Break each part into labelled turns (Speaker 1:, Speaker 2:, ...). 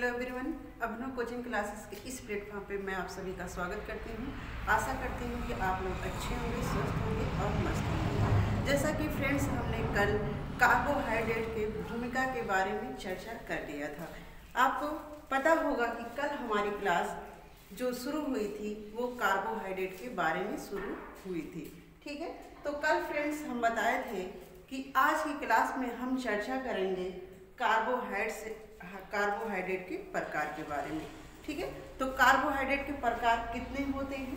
Speaker 1: Hello everyone, अभिनव coaching classes के इस platform पे मैं आप सभी का स्वागत करती हूँ। आशा करती हूँ कि आप लोग अच्छे होंगे, स्वस्थ होंगे और मस्त होंगे। जैसा कि फ्रेंड्स, हमने कल कार्बोहाइड्रेट के भूमिका के बारे में चर्चा कर लिया था। आपको पता होगा कि कल हमारी क्लास जो शुरू हुई थी वो कार्बोहाइड्रेट के बारे में शुरू हुई थी। ठीक है, तो कल फ्रेंड्स हम बताए थे कि आज की क्लास में हम चर्चा करेंगे कार्बोहाइड्रेट के प्रकार के बारे में। ठीक है, तो कार्बोहाइड्रेट के प्रकार कितने होते हैं,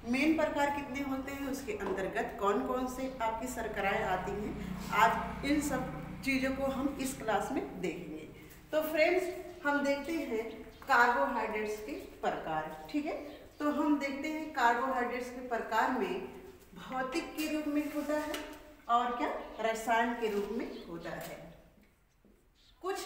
Speaker 1: मेन प्रकार कितने होते हैं, उसके अंतर्गत कौन कौन से आपकी शर्कराएं आती हैं, आज इन सब चीज़ों को हम इस क्लास में देखेंगे। तो फ्रेंड्स, हम देखते हैं कार्बोहाइड्रेट्स के प्रकार। ठीक है, तो हम देखते हैं कार्बोहाइड्रेट्स के प्रकार में भौतिक के रूप में होता है और क्या रसायन के रूप में होता है। कुछ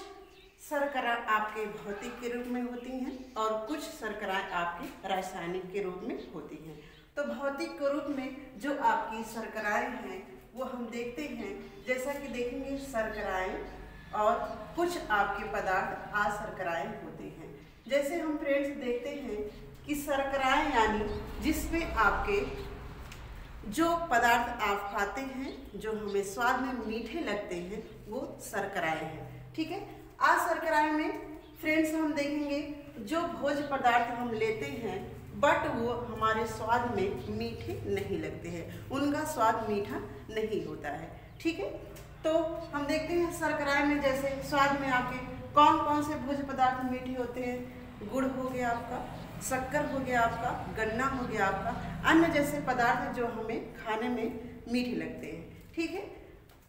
Speaker 1: शर्करा आपके भौतिक के रूप में होती हैं और कुछ शर्कराएं आपके रासायनिक के रूप में होती हैं। तो भौतिक के रूप में जो आपकी शर्कराएं हैं वो हम देखते हैं, जैसा कि देखेंगे शर्कराएं और कुछ आपके पदार्थ अशर्कराएं होते हैं। जैसे हम फ्रेंड्स देखते हैं कि शर्कराएं यानी जिसमें आपके जो पदार्थ आप खाते हैं जो हमें स्वाद में मीठे लगते हैं वो शर्कराएं हैं। ठीक है, अशर्कराएं में फ्रेंड्स हम देखेंगे जो भोज्य पदार्थ हम लेते हैं बट वो हमारे स्वाद में मीठे नहीं लगते हैं, उनका स्वाद मीठा नहीं होता है। ठीक है, तो हम देखते हैं शर्कराएं में जैसे स्वाद में आपके कौन कौन से भोज्य पदार्थ मीठे होते हैं। गुड़ हो गया आपका, शक्कर हो गया आपका, गन्ना हो गया आपका, अन्य जैसे पदार्थ जो हमें खाने में मीठे लगते हैं। ठीक है,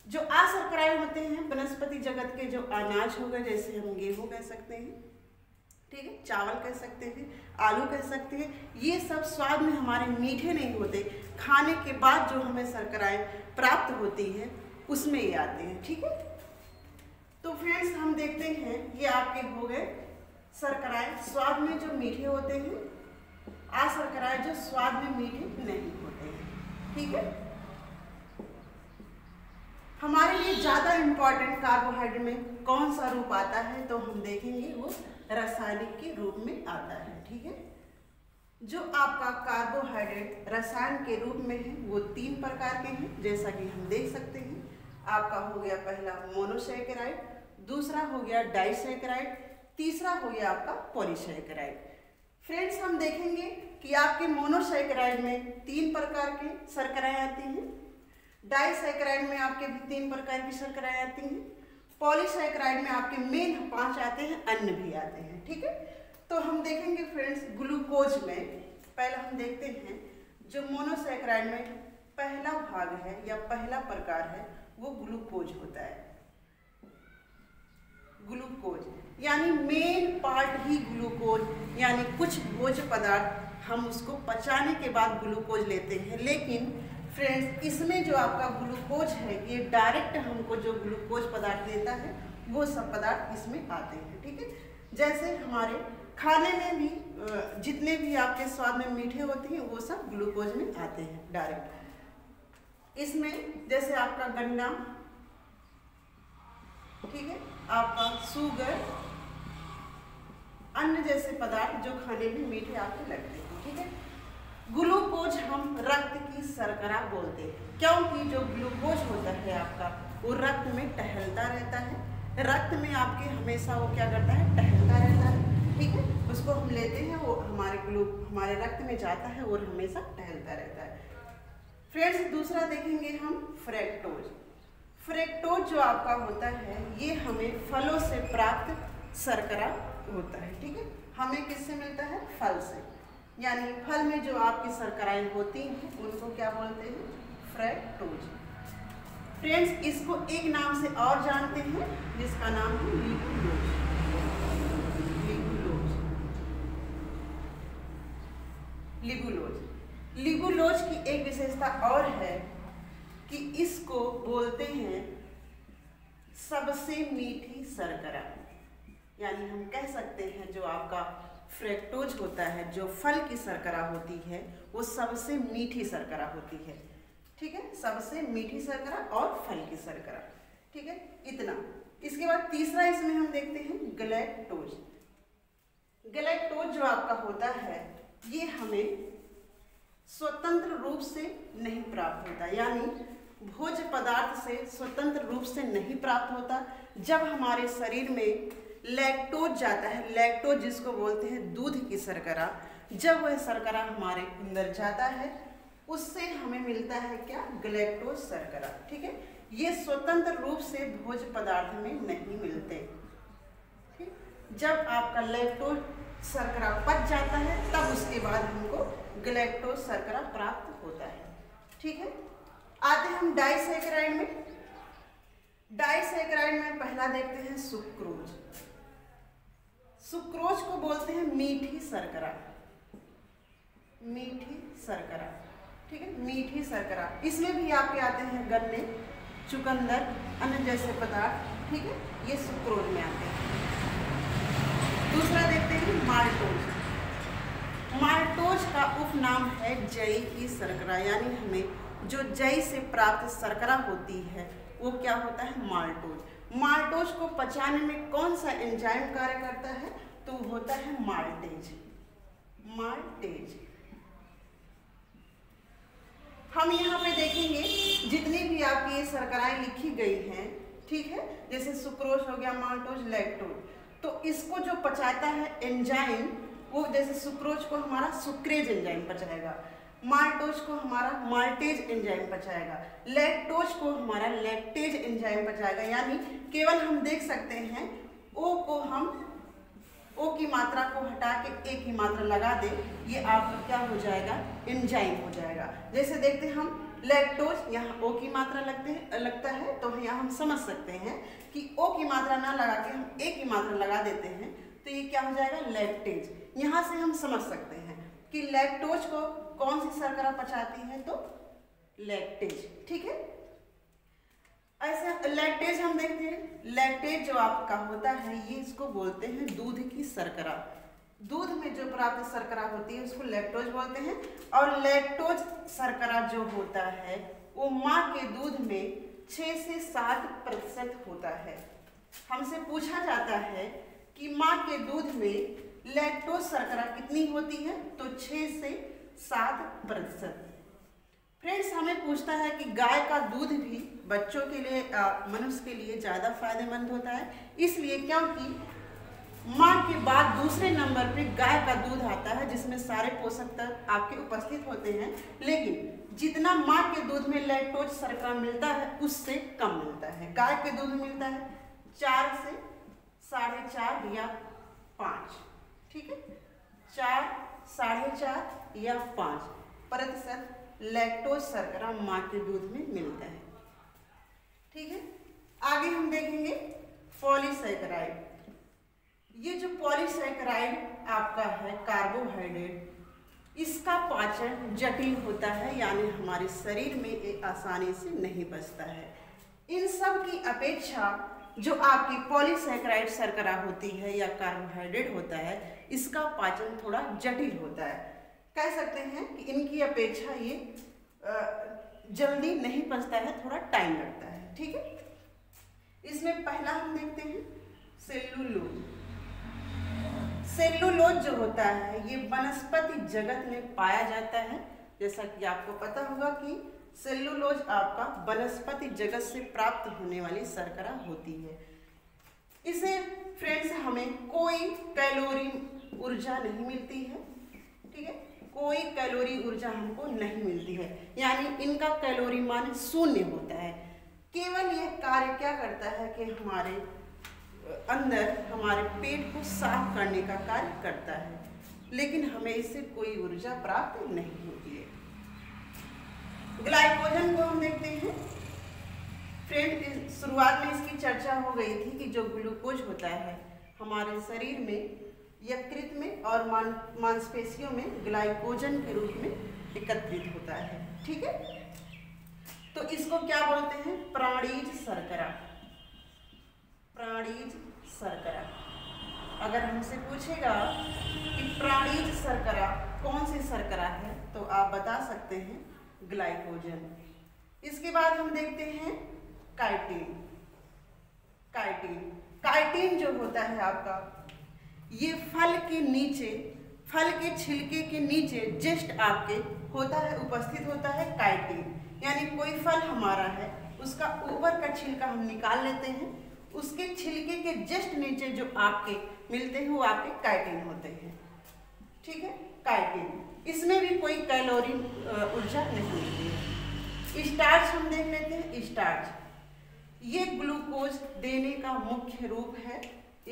Speaker 1: जो अशर्कराएं होते हैं वनस्पति जगत के जो अनाज हो गए, जैसे हम गेहूं कह सकते हैं, ठीक है, चावल कह सकते हैं, आलू कह सकते हैं, ये सब स्वाद में हमारे मीठे नहीं होते, खाने के बाद जो हमें शर्कराएं प्राप्त होती हैं उसमें ये आते हैं। ठीक है, तो फ्रेंड्स हम देखते हैं ये आपके हो गए शर्कराएं स्वाद में जो मीठे होते हैं, अशर्कराएं जो स्वाद में मीठे नहीं होते हैं। ठीक है, हमारे लिए ज़्यादा इम्पॉर्टेंट कार्बोहाइड्रेट में कौन सा रूप आता है तो हम देखेंगे वो रासायनिक के रूप में आता है। ठीक है, जो आपका कार्बोहाइड्रेट रसायन के रूप में है वो 3 प्रकार के हैं, जैसा कि हम देख सकते हैं। आपका हो गया पहला मोनोसैकेराइड, दूसरा हो गया डाइसैकेराइड, तीसरा हो गया आपका पॉलीसैकेराइड। फ्रेंड्स, हम देखेंगे कि आपके मोनोसैकेराइड में 3 प्रकार के शर्कराएं आती हैं, डाइसैकेराइड में आपके भी 3 प्रकार की शर्कराएं आती हैं, पॉलीसैकेराइड में आपके मेन 5 आते हैं, अन्य भी आते हैं। ठीक है, तो हम देखेंगे फ्रेंड्स ग्लूकोज में पहले हम देखते हैं जो मोनोसैकेराइड में पहला भाग है या पहला प्रकार है वो ग्लूकोज होता है। ग्लूकोज यानी मेन पार्ट ही ग्लूकोज, यानी कुछ भोज्य पदार्थ हम उसको पचाने के बाद ग्लूकोज लेते हैं, लेकिन फ्रेंड्स इसमें जो आपका ग्लूकोज है ये डायरेक्ट हमको जो ग्लूकोज पदार्थ देता है वो सब पदार्थ इसमें आते हैं। ठीक है, जैसे हमारे खाने में भी जितने भी आपके स्वाद में मीठे होते हैं वो सब ग्लूकोज में आते हैं डायरेक्ट। इसमें जैसे आपका गन्ना, ठीक है, आपका शुगर, अन्य जैसे पदार्थ जो खाने में मीठे आपको लगते हैं। ठीक है, ग्लूकोज हम रक्त की शर्करा बोलते हैं क्योंकि जो ग्लूकोज होता है आपका वो रक्त में टहलता रहता है, रक्त में आपके हमेशा वो क्या करता है, टहलता रहता है। ठीक है, उसको हम लेते हैं, वो हमारे रक्त में जाता है और हमेशा टहलता रहता है। फ्रेंड्स, दूसरा देखेंगे हम फ्रैक्टोज। फ्रैक्टोज जो आपका होता है ये हमें फलों से प्राप्त शर्करा होता है। ठीक है, हमें किससे मिलता है, फल से, यानी फल में जो आपकी शर्कराएं होती हैं उनको क्या बोलते हैं, फ्रैक्टोज। फ्रेंड्स, इसको एक नाम से और जानते हैं जिसका नाम है लिगुलोज। लिगुलोज लिगुलोज की एक विशेषता और है कि इसको बोलते हैं सबसे मीठी शर्करा, यानी हम कह सकते हैं जो आपका फ्रैक्टोज होता है, जो फल की शर्करा होती है वो सबसे मीठी शर्करा होती है। ठीक है, सबसे मीठी शर्करा और फल की शर्करा। ठीक है, इतना। इसके बाद तीसरा इसमें हम देखते हैं ग्लैक्टोज। गैलेक्टोज जो आपका होता है ये हमें स्वतंत्र रूप से नहीं प्राप्त होता, यानी भोज्य पदार्थ से स्वतंत्र रूप से नहीं प्राप्त होता। जब हमारे शरीर में लैक्टोज जाता है, लैक्टोज जिसको बोलते हैं दूध की शर्करा, जब वह शर्करा हमारे अंदर जाता है उससे हमें मिलता है क्या, गैलेक्टोज शर्करा। ठीक है, ये स्वतंत्र रूप से भोज्य पदार्थ में नहीं मिलते। ठीक, जब आपका लैक्टोज शर्करा पच जाता है तब उसके बाद हमको गैलेक्टोज शर्करा प्राप्त होता है। ठीक है, आते हैं हम डाइसैकेराइड में। डाइसैकेराइड में पहला देखते हैं सुक्रोज। सुक्रोज को बोलते हैं मीठी शर्करा, मीठी शर्करा। ठीक है, मीठी शर्करा। इसमें भी आपके आते हैं गन्ने, चुकंदर, अन्य जैसे पदार्थ। ठीक है, ये सुक्रोज में आते हैं। दूसरा देखते हैं माल्टोज। माल्टोज का उपनाम है जई की शर्करा, यानी हमें जो जई से प्राप्त शर्करा होती है वो क्या होता है, माल्टोज। माल्टोज को पचाने में कौन सा एंजाइम कार्य करता है, तो होता है माल्टेज, माल्टेज। हम यहाँ पे देखेंगे जितनी भी आपकी ये शर्कराएं लिखी गई हैं, ठीक है, जैसे सुक्रोज हो गया, माल्टोज, लैक्टोज, तो इसको जो पचाता है एंजाइम, वो जैसे सुक्रोज को हमारा सुक्रेज एंजाइम पचाएगा, माल्टोज को हमारा माल्टेज एंजाइम पचाएगा, लैक्टोज को हमारा लैक्टेज एंजाइम पचाएगा। यानी केवल हम देख सकते हैं ओ की मात्रा को हटा के ए की मात्रा लगा दे, ये आपका क्या हो जाएगा, एंजाइम हो जाएगा। जैसे देखते हैं हम लैक्टोज, यहाँ ओ की मात्रा लगता है, तो यहाँ हम समझ सकते हैं कि ओ की मात्रा ना लगा के हम ए की मात्रा लगा देते हैं, तो ये क्या हो जाएगा, लैक्टेज। यहाँ से हम समझ सकते हैं कि लैक्टोज को कौन सी शर्करा पचाती है, तो लैक्टेज। ठीक है, ऐसे लैक्टेज हम देखते हैं, लैक्टेज जो आपका होता है ये इसको बोलते हैं दूध की शर्करा। दूध में जो प्राप्त शर्करा होती है उसको लैक्टोज बोलते हैं। और लैक्टोज शर्करा जो होता है वो माँ के दूध में 6 से 7% होता है। हमसे पूछा जाता है कि माँ के दूध में लैक्टोज शर्करा कितनी होती है, तो 6 से 7%। फ्रेंड्स, हमें पूछता है कि गाय का दूध भी बच्चों के लिए, मनुष्य के लिए ज़्यादा फायदेमंद होता है, इसलिए क्योंकि माँ के बाद दूसरे नंबर पे गाय का दूध आता है जिसमें सारे पोषक तत्व आपके उपस्थित होते हैं, लेकिन जितना माँ के दूध में लैक्टोज शर्करा मिलता है उससे कम मिलता है। गाय के दूध में मिलता है 4 से 4.5 या 5, ठीक है, 4, 4.5 या 5% लैक्टोज शर्करा माँ के दूध में मिलता है। ठीक है, आगे हम देखेंगे पॉलीसैकेराइड। ये जो पॉलीसैकेराइड आपका है कार्बोहाइड्रेट, इसका पाचन जटिल होता है, यानी हमारे शरीर में ये आसानी से नहीं पचता है। इन सब की अपेक्षा जो आपकी पॉलीसैकेराइड शर्करा होती है या कार्बोहाइड्रेट होता है, इसका पाचन थोड़ा जटिल होता है। कह सकते हैं कि इनकी अपेक्षा ये जल्दी नहीं पचता है, थोड़ा टाइम लगता है। ठीक है, इसमें पहला हम देखते हैं सेलुलोज। सेलुलोज जो होता है ये वनस्पति जगत में पाया जाता है। जैसा कि आपको पता होगा कि सेलुलोज आपका वनस्पति जगत से प्राप्त होने वाली शर्करा होती है। इसे फ्रेंड्स हमें कोई कैलोरी ऊर्जा नहीं मिलती है, ठीक है, कोई कैलोरी ऊर्जा हमको नहीं मिलती है, यानी इनका कैलोरी मान 0 होता है। केवल यह कार्य क्या करता है कि हमारे अंदर हमारे पेट को साफ करने का कार्य करता है, लेकिन हमें इससे कोई ऊर्जा प्राप्त नहीं होती है। ग्लाइकोजन को हम देखते हैं। फ्रेंड, शुरुआत में इसकी चर्चा हो गई थी कि जो ग्लूकोज होता है हमारे शरीर में, यकृत में और मांसपेशियों में ग्लाइकोजन के रूप में एकत्रित होता है। ठीक है, तो इसको क्या बोलते हैं, प्राणीज शर्करा, प्राणीज शर्करा। अगर हमसे पूछेगा कि प्राणीज शर्करा कौन सी शर्करा है, तो आप बता सकते हैं ग्लाइकोजन। इसके बाद हम देखते हैं काइटिन। काइटिन जो होता है आपका, ये फल के नीचे, फल के छिलके के नीचे जस्ट आपके होता है, उपस्थित होता है काइटिन। यानी कोई फल हमारा है, उसका ऊपर का छिलका हम निकाल लेते हैं, उसके छिलके के जस्ट नीचे जो आपके मिलते हैं वो आपके काइटिन होते हैं। ठीक है, काइटिन, इसमें भी कोई कैलोरी ऊर्जा नहीं मिलती है। स्टार्च हम देख लेते हैं। स्टार्च ये ग्लूकोज देने का मुख्य रूप है।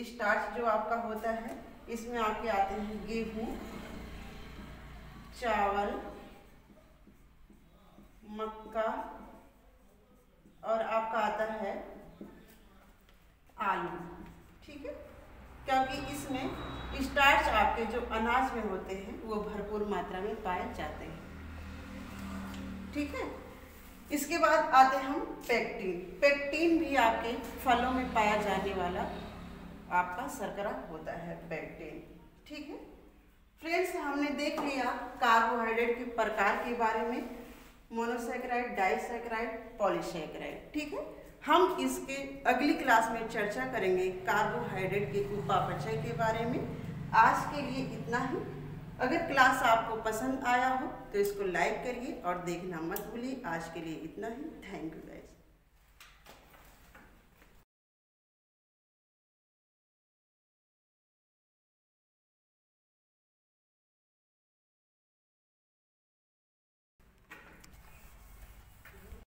Speaker 1: स्टार्च जो आपका होता है, इसमें आपके आते हैं गेहूं, चावल, मक्का और आपका आता है आलू। ठीक है, क्योंकि इसमें स्टार्च आपके जो अनाज में होते हैं वो भरपूर मात्रा में पाए जाते हैं। ठीक है, इसके बाद आते हम पेक्टिन। पेक्टिन भी आपके फलों में पाया जाने वाला आपका शर्करा होता है, पेक्टिन। ठीक है फ्रेंड्स, हमने देख लिया कार्बोहाइड्रेट के प्रकार के बारे में, मोनोसैकेराइड, डाइसैकेराइड, पॉलीसैकेराइड। ठीक है, हम इसके अगली क्लास में चर्चा करेंगे कार्बोहाइड्रेट के उपापचय के बारे में। आज के लिए इतना ही। अगर क्लास आपको पसंद आया हो तो इसको लाइक करिए और देखना मत भूलिए। आज के लिए इतना ही। Thank you guys.